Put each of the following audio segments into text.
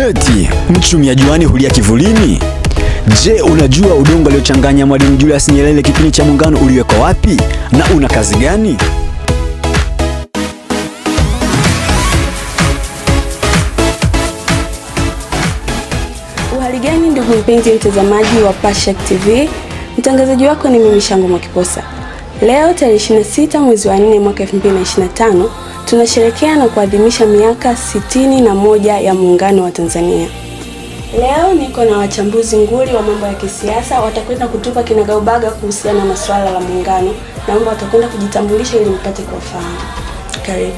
Eti mchumia juani hulia kivulini. Je, unajua udongo aliochanganya Mwalimu Julius Nyerere kipindi cha Muungano uliwekwa wapi na una kazi gani? Uhali gani ndugu mpenzi mtazamaji wa Pashak TV. Mtangazaji wako ni mimi Shango Mwakiposa. Leo tarehe 26 mwezi wa 4 mwaka 2025 tunasherehekea na kuadhimisha miaka 61 ya Muungano wa Tanzania. Leo niko na wachambuzi nguli wa mambo ya kisiasa, watakwenda kutupa kinagaubaga kuhusiana na masuala la Muungano. Naomba watakwenda kujitambulisha ili mpate kuwafahamu. Karibu.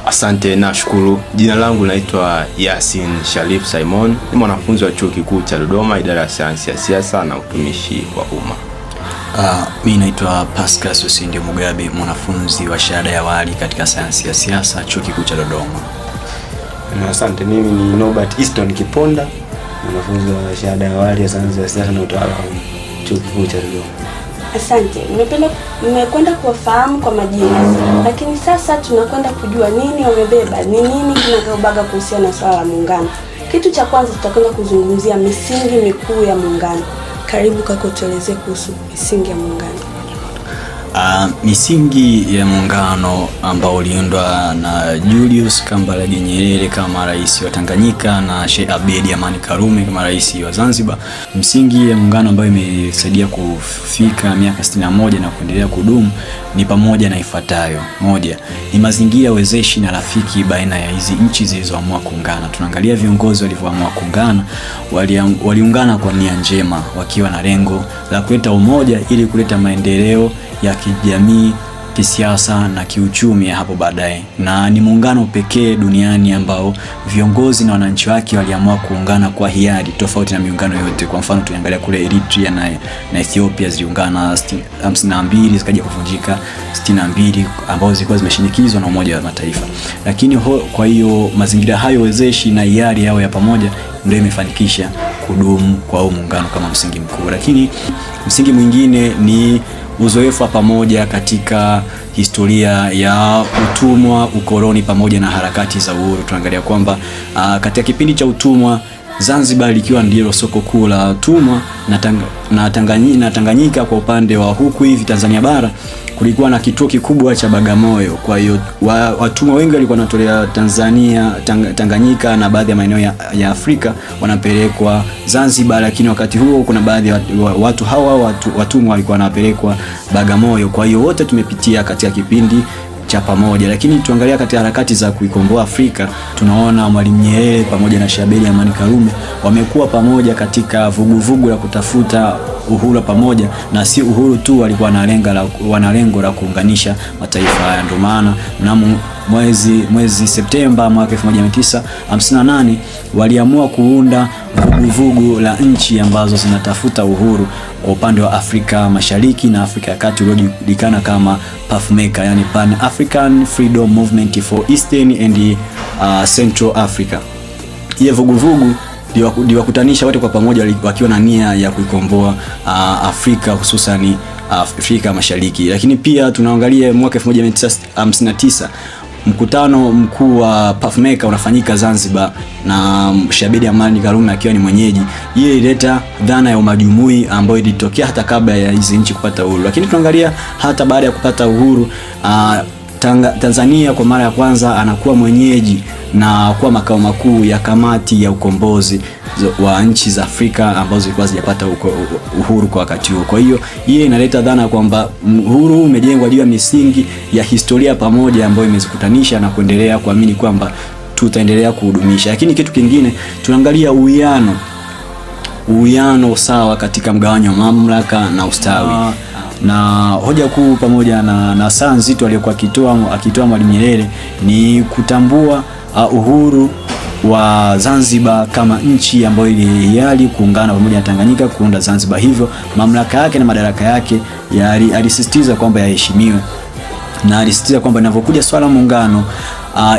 Asante na shukuru. Jina langu naitwa Yasin Sharif Simon, ni mwanafunzi wa Chuo Kikuu cha Dodoma, idara ya sayansi ya siasa na utumishi wa umma. Mimi naitwa Pascal Susindi Mugabe, mwanafunzi wa shahada ya awali katika sayansi ya siasa, Chuo Kikuu cha Dodoma. Asante, mimi ni Norbert Easton Kiponda, mwanafunzi wa shahada ya awali ya sayansi ya siasa na utawala wa Chuo Kikuu cha Dodoma. Asante, mmekwenda kuwafahamu kwa majina, lakini sasa tunakwenda kujua nini wamebeba, ni nini kinagaubaga kuhusiana na swala la Muungano. Kitu cha kwanza tutakwenda kuzungumzia misingi mikuu ya Muungano. Karibu kaka, tuelezee kuhusu misingi ya Muungano. Misingi ya Muungano ambao uliundwa na Julius Kambarage Nyerere kama rais wa Tanganyika na Sheikh Abeid Amani Karume kama rais wa Zanzibar. Msingi ya Muungano ambayo imesaidia kufika miaka 61 na kuendelea kudumu ni pamoja na ifuatayo. Moja, ni mazingira wezeshi na rafiki baina ya hizi nchi zilizoamua kuungana. Tunaangalia viongozi walivyoamua kuungana, waliungana kwa nia njema, wakiwa na lengo la kuleta umoja ili kuleta maendeleo ya kijamii, kisiasa na kiuchumi hapo baadaye. Na ni muungano pekee duniani ambao viongozi na wananchi wake waliamua kuungana kwa hiari, tofauti na miungano yote. Kwa mfano tuangalia kule Eritrea na Ethiopia ziliungana 52 zikaja kuvunjika 62 ambazo zilikuwa zimeshinikizwa na Umoja wa Mataifa. Lakini kwa hiyo mazingira hayo wezeshi na hiari yao ya pamoja ndio imefanikisha kudumu kwa muungano kama msingi mkuu. Lakini msingi mwingine ni uzoefu wa pamoja katika historia ya utumwa, ukoloni pamoja na harakati za uhuru. Tunaangalia kwamba katika kipindi cha utumwa Zanzibar likiwa ndilo soko kuu la utumwa na Tanganyika kwa upande wa huku hivi Tanzania bara kulikuwa na kituo kikubwa cha Bagamoyo. Kwa hiyo watumwa wengi walikuwa wanatolea Tanganyika na baadhi ya maeneo ya Afrika wanapelekwa Zanzibar, lakini wakati huo kuna baadhi ya watu hawa watumwa walikuwa wanapelekwa Bagamoyo. Kwa hiyo wote tumepitia katika kipindi cha pamoja. Lakini tuangalia katika harakati za kuikomboa Afrika, tunaona Mwalimu Nyerere pamoja na Sheikh Abeid Amani Karume wamekuwa pamoja katika vuguvugu la kutafuta uhuru pamoja, na si uhuru tu, walikuwa wana lengo la kuunganisha mataifa haya. Ndio maana mnamo mwezi Septemba mwaka 1958 waliamua kuunda vuguvugu la nchi ambazo zinatafuta uhuru kwa upande wa Afrika Mashariki na Afrika ya Kati, uliojulikana kama PAFMECA, yani Pan African Freedom Movement for Eastern and Central Africa. Hii vuguvugu liwakutanisha wote kwa pamoja wakiwa na nia ya kuikomboa Afrika, hususan Afrika Mashariki. Lakini pia tunaangalia mwaka 1959 mkutano mkuu wa PAFMECA unafanyika Zanzibar na Sheikh Abeid Amani Karume akiwa ni mwenyeji. Hii ilileta dhana ya umajumui ambayo ilitokea hata kabla ya hizi nchi kupata uhuru. Lakini tunaangalia hata baada ya kupata uhuru Tanzania kwa mara ya kwanza anakuwa mwenyeji na kuwa makao makuu ya kamati ya ukombozi wa nchi za Afrika ambazo zilikuwa zijapata uhuru kwa wakati huo. Kwa hiyo hii inaleta dhana kwamba uhuru umejengwa juu ya misingi ya historia pamoja ambayo imezikutanisha na kuendelea kuamini kwamba tutaendelea kuhudumisha. Lakini kitu kingine tunaangalia uwiano sawa katika mgawanyo wa mamlaka na ustawi. Na hoja kuu pamoja na saa nzito aliyokuwa akitoa Mwalimu Nyerere ni kutambua uhuru wa Zanzibar kama nchi ambayo ilihiari kuungana pamoja na Tanganyika kuunda Zanzibar. Hivyo mamlaka yake na madaraka yake alisisitiza kwamba yaheshimiwe, na alisisitiza kwamba inapokuja swala muungano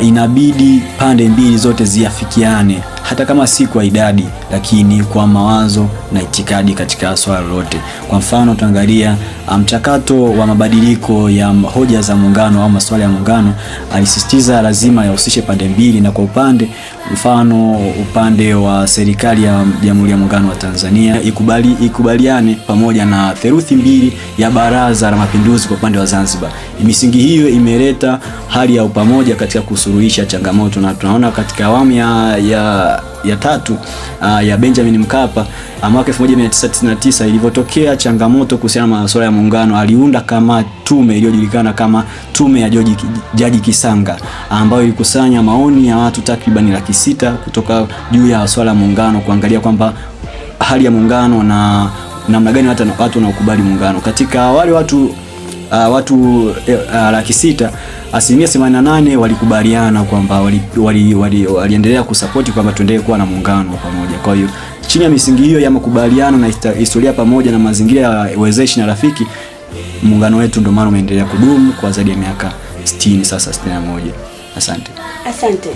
inabidi pande mbili zote ziafikiane hata kama si kwa idadi, lakini kwa mawazo na itikadi katika swala lolote. Kwa mfano tuangalia mchakato wa mabadiliko ya hoja za muungano au masuala ya muungano, alisisitiza lazima yahusishe pande mbili, na kwa upande wa serikali ya Jamhuri ya Muungano wa Tanzania ikubaliane pamoja na theluthi mbili ya Baraza la Mapinduzi kwa upande wa Zanzibar. Misingi hiyo imeleta hali ya upamoja katika kusuluhisha changamoto, na tunaona katika awamu ya tatu ya Benjamin Mkapa mwaka 1999 ilivotokea changamoto kuhusiana na masuala ya muungano, aliunda kama tume iliyojulikana kama tume ya Jaji Kisanga, ambayo ilikusanya maoni ya watu takriban 600,000 kutoka juu ya masuala ya muungano, kuangalia kwamba hali ya muungano na namna gani watu wanaokubali muungano. Katika wale watu 600,000, 88% walikubaliana kwamba waliendelea kusapoti kwamba tuendelee kuwa na muungano pamoja. Kwa hiyo chini ya misingi hiyo ya makubaliano na historia pamoja na mazingira ya wezeshi na rafiki, muungano wetu ndio maana umeendelea kudumu kwa zaidi ya miaka 60 sasa, 61. Asante. Asante.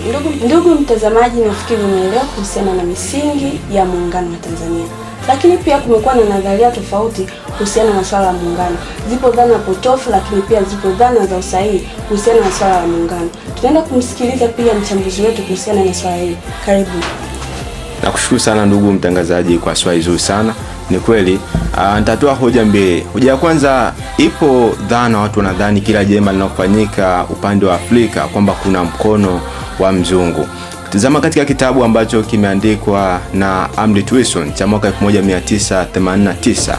Ndugu mtazamaji, nafikiri umeelewa kuhusiana na misingi ya muungano wa Tanzania. Lakini pia kumekuwa na nadharia tofauti kuhusiana na swala la muungano. Zipo dhana potofu, lakini pia zipo dhana za usahihi kuhusiana na swala la muungano. Tunaenda kumsikiliza pia mchambuzi wetu kuhusiana na swala hili. Karibu. Nakushukuru sana ndugu mtangazaji kwa swali zuri sana. Ni kweli, nitatoa hoja mbili. Hoja ya kwanza, ipo dhana watu wanadhani kila jema linalofanyika upande wa Afrika kwamba kuna mkono wa mzungu. Tazama katika kitabu ambacho kimeandikwa na Amri Wilson cha mwaka 1989.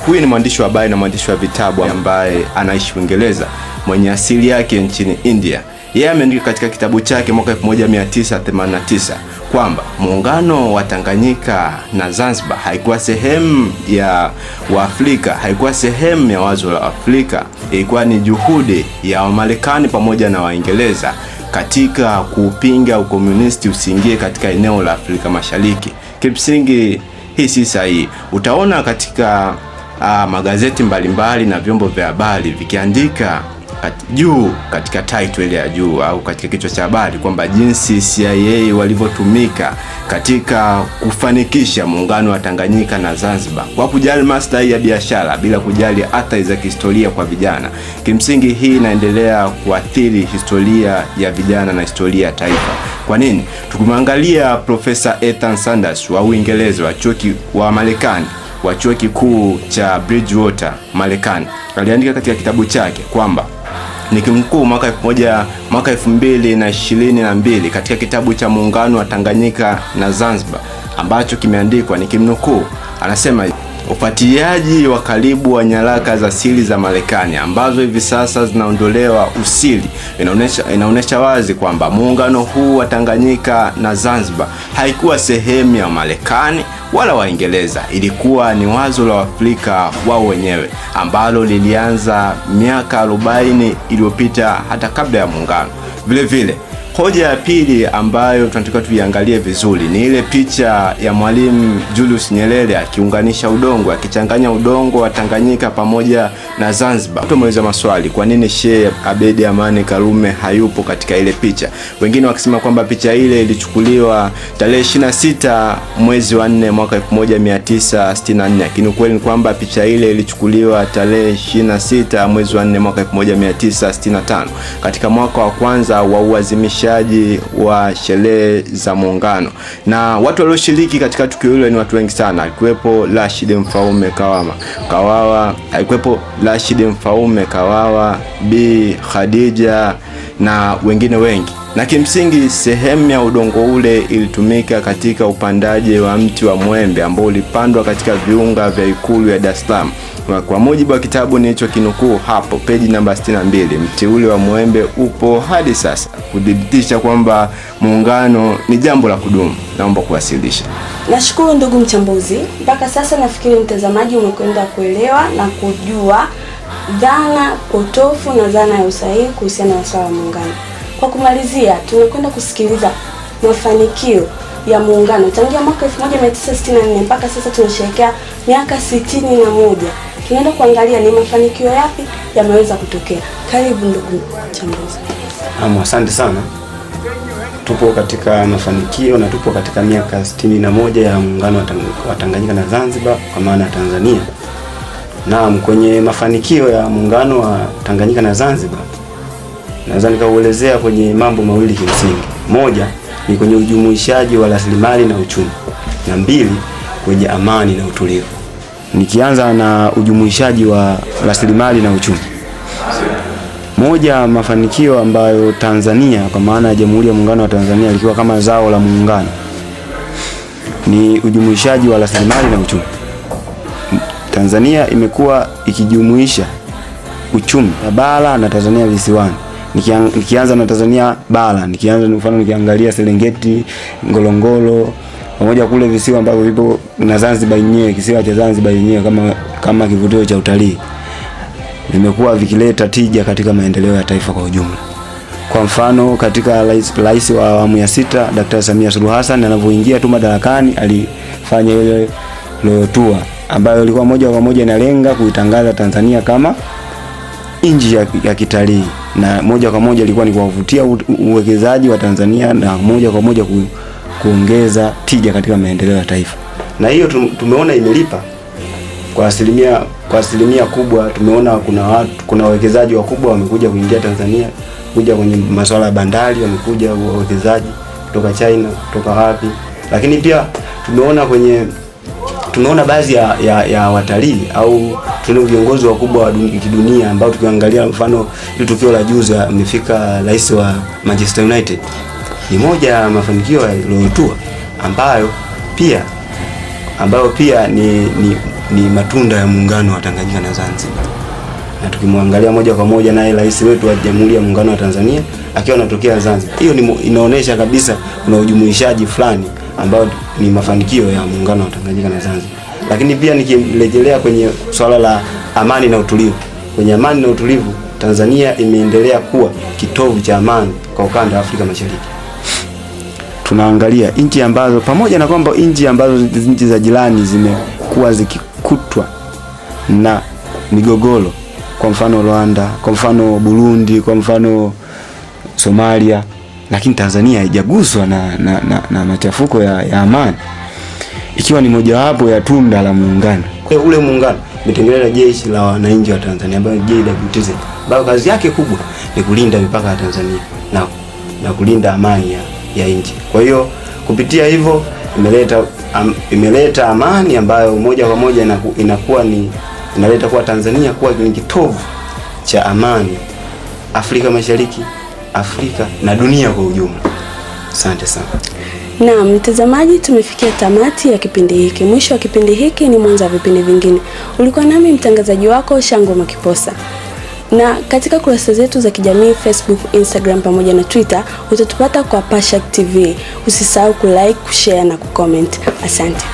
Huyu ni mwandishi wa habari na mwandishi wa vitabu ambaye anaishi Uingereza, mwenye asili yake nchini India. Yeye ameandika katika kitabu chake mwaka 1989 kwamba muungano wa Tanganyika na Zanzibar haikuwa sehemu ya Waafrika, haikuwa sehemu ya wazo la Afrika, ilikuwa ni juhudi ya Wamarekani pamoja na Waingereza katika kupinga ukomunisti usiingie katika eneo la Afrika Mashariki. Kimsingi hii si sahihi. Utaona katika magazeti mbalimbali na vyombo vya habari vikiandika juu katika title ile ya juu au katika kichwa cha habari kwamba jinsi CIA walivyotumika katika kufanikisha muungano wa Tanganyika na Zanzibar kwa kujali maslahi ya biashara bila kujali athari za kihistoria kwa vijana. Kimsingi hii inaendelea kuathiri historia ya vijana na historia ya taifa. Kwa nini? Tukimwangalia Profesa Ethan Sanders wa Uingereza wa Marekani, wa chuo kikuu cha Bridgewater Marekani, aliandika katika kitabu chake kwamba nikimnukuu mwaka 2022 katika kitabu cha muungano wa Tanganyika na Zanzibar ambacho kimeandikwa, nikimnukuu, anasema ufuatiliaji wa karibu wa nyaraka za siri za Marekani ambazo hivi sasa zinaondolewa usiri inaonesha wazi kwamba muungano huu wa Tanganyika na Zanzibar haikuwa sehemu ya Marekani wala Waingereza. Ilikuwa ni wazo la Afrika wao wenyewe ambalo lilianza miaka 40 iliyopita hata kabla ya muungano. Vile vile hoja ya pili ambayo tunataka tuiangalie vizuri ni ile picha ya Mwalimu Julius Nyerere akiunganisha udongo, akichanganya udongo wa Tanganyika pamoja na Zanzibar. Tumeuliza maswali, kwa nini Sheikh Abeid Amani Karume hayupo katika ile picha? Wengine wakisema kwamba picha ile ilichukuliwa tarehe 26 mwezi wa 4 mwaka 1964, lakini ukweli ni kwamba picha ile ilichukuliwa tarehe 26 mwezi wa 4 mwaka 1965 katika mwaka wa kwanza wa uazimishaji wa sherehe za muungano. Na watu walioshiriki katika tukio hilo ni watu wengi sana. Alikuwepo Rashid Mfaume Kawawa, Bi Khadija na wengine wengi. Na kimsingi sehemu ya udongo ule ilitumika katika upandaji wa mti wa mwembe ambao ulipandwa katika viunga vya Ikulu ya Dar es Salaam. Kwa mujibu wa kitabu nilicho kinukuu hapo peji namba 62, mti ule wa mwembe upo hadi sasa, kudhibitisha kwamba muungano ni jambo la kudumu. Naomba kuwasilisha. Nashukuru ndugu mchambuzi. Mpaka sasa nafikiri mtazamaji umekwenda kuelewa na kujua dhana potofu na dhana ya usahihi kuhusiana na swala la muungano. Kwa kumalizia, tunakwenda kusikiliza mafanikio ya muungano tangia mwaka 1964 mpaka sasa tunasherehekea miaka 61. Tunaenda kuangalia ni mafanikio yapi yameweza kutokea. Karibu ndugu mchambuzi. Asante sana. tupo katika mafanikio na tupo katika miaka 61 ya muungano wa Tanganyika na Zanzibar kwa maana ya Tanzania. Naam, kwenye mafanikio ya muungano wa Tanganyika na Zanzibar naweza nikauelezea kwenye mambo mawili kimsingi. Moja ni kwenye ujumuishaji wa rasilimali na uchumi, na mbili kwenye amani na utulivu. Nikianza na ujumuishaji wa rasilimali na uchumi. Moja mafanikio ambayo Tanzania kwa maana ya Jamhuri ya Muungano wa Tanzania ilikuwa kama zao la muungano ni ujumuishaji wa rasilimali na uchumi. Tanzania imekuwa ikijumuisha uchumi wa bara na Tanzania visiwani. Nikianza na Tanzania bara, nikiangalia Serengeti, Ngorongoro, pamoja kule visiwa ambavyo vipo na Zanzibar yenyewe, kisiwa cha Zanzibar yenyewe kama kivutio cha utalii, vimekuwa vikileta tija katika maendeleo ya taifa kwa ujumla. Kwa mfano katika rais wa awamu ya 6 Dr. Samia Suluhu Hassan anapoingia tu madarakani alifanya ile tour ambayo ilikuwa moja kwa moja inalenga kuitangaza Tanzania kama nchi ya kitalii, na moja kwa moja ilikuwa ni kuwavutia uwekezaji wa Tanzania na moja kwa moja kuongeza tija katika maendeleo ya taifa. Na hiyo tumeona imelipa kwa asilimia kubwa. Tumeona kuna wawekezaji wakubwa wamekuja kuingia Tanzania, kuja kwenye masuala ya bandari, wamekuja wawekezaji kutoka China, kutoka wapi. Lakini pia tumeona baadhi ya watalii au tuna viongozi wakubwa wa kidunia ambao tukiangalia mfano ile tukio la juzi amefika rais wa Manchester United. Ni moja ya mafanikio ya Tour ambayo pia ni matunda ya muungano wa Tanganyika na Zanzibar. Na tukimwangalia moja kwa moja naye rais wetu wa Jamhuri ya Muungano wa Tanzania akiwa anatokea Zanzibar. Hiyo inaonesha kabisa kuna ujumuishaji fulani ambao ni mafanikio ya muungano wa Tanganyika na Zanzibar. Lakini pia nikirejelea kwenye swala la amani na utulivu. Kwenye amani na utulivu, Tanzania imeendelea kuwa kitovu cha amani kwa ukanda wa Afrika Mashariki. Tunaangalia nchi ambazo pamoja na kwamba nchi za jirani zimekuwa zikikutwa na migogoro, kwa mfano Rwanda, kwa mfano Burundi, kwa mfano Somalia, lakini Tanzania haijaguswa na machafuko ya amani, ikiwa ni mojawapo ya tunda la muungano. Kwa ule muungano umetengeneza jeshi la wananchi wa Tanzania ambayo JWTZ, ambayo kazi yake kubwa ni kulinda mipaka ya Tanzania na kulinda amani ya nchi. Kwa hiyo kupitia hivyo imeleta amani ambayo moja kwa moja inaleta kuwa Tanzania kuwa ni kitovu cha amani Afrika Mashariki, Afrika na dunia kwa ujumla. Asante sana. Na mtazamaji, tumefikia tamati ya kipindi hiki. Mwisho wa kipindi hiki ni mwanzo wa vipindi vingine. Ulikuwa nami mtangazaji wako Shangwe Mwakiposa. Na katika kurasa zetu za kijamii Facebook, Instagram pamoja na Twitter utatupata kwa Pashak TV. Usisahau kulike, kushare na kucomment. Asante.